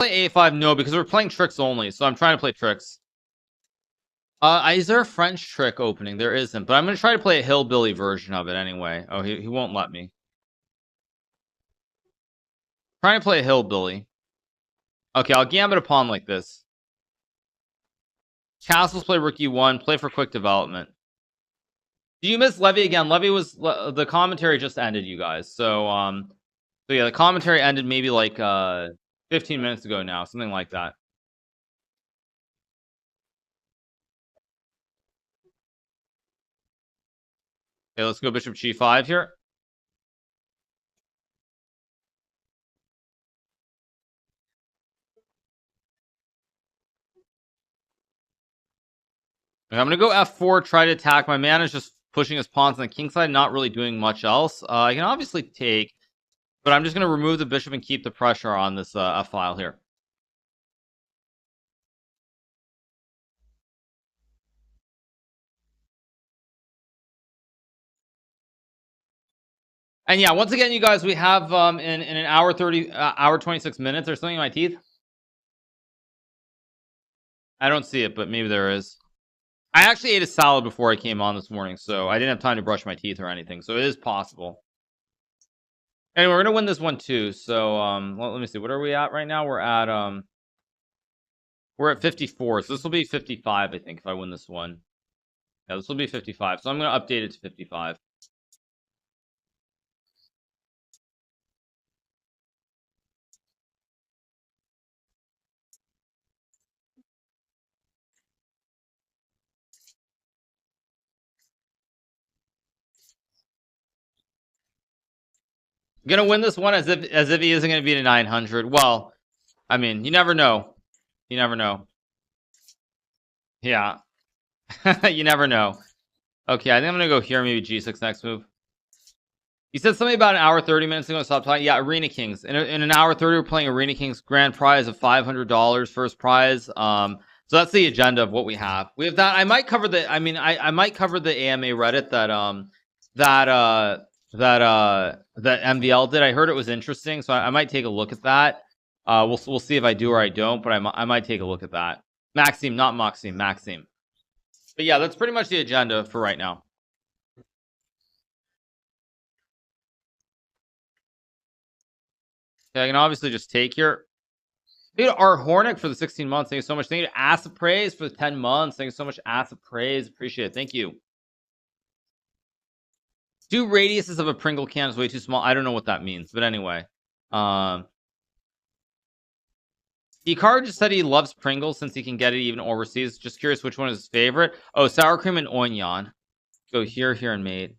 Play a5? No, because we're playing tricks only. So I'm trying to play tricks. Is there a French trick opening? There isn't, but I'm going to try to play a hillbilly version of it anyway. Oh, he won't let me. Trying to play a hillbilly. Okay, I'll gambit a pawn like this. Castles play rook e1, play for quick development. Do you miss Levy again? Levy was the commentary just ended, you guys. So yeah, the commentary ended maybe like 15 minutes ago now, something like that. Okay, let's go bishop g5 here. Okay, I'm gonna go f4, try to attack. My man is just pushing his pawns on the king side, not really doing much else. I can obviously take, but I'm just gonna remove the bishop and keep the pressure on this f-file here. And yeah, once again, you guys, we have in an hour 30, hour 26 minutes or something in my teeth. I don't see it, but maybe there is. I actually ate a salad before I came on this morning, so I didn't have time to brush my teeth or anything. So it is possible. Anyway, we're gonna win this one too. So let me see. What are we at right now? We're at 54. So this will be 55, I think, if I win this one. Yeah, this will be 55. So I'm gonna update it to 55. I'm gonna win this one as if he isn't gonna beat a 900. Well, I mean, you never know. You never know. Yeah. You never know. Okay, I think I'm gonna go here, maybe G6 next move. You said something about an hour 30 minutes ago. Stop talking. Yeah, Arena Kings. In an hour 30, we're playing Arena Kings grand prize of $500 first prize. So that's the agenda of what we have. We have that. I might cover the. I mean, I might cover the AMA Reddit that MVL did. I heard it was interesting, so I might take a look at that. We'll see if I do or I don't, but I might take a look at that. Maxime, not Maxime, Maxime. But yeah, that's pretty much the agenda for right now. Okay, I can obviously just take here. Thank you to R Hornick for the 16 months. Thank you so much. Thank you to Ass of Praise for the 10 months. Thank you so much, Ass of Praise. Appreciate it. Thank you. 2 radiuses of a Pringle can is way too small. I don't know what that means, but anyway. Hikaru just said he loves Pringles since he can get it even overseas. Just curious which one is his favorite. Oh, sour cream and onion. Go here, and mate.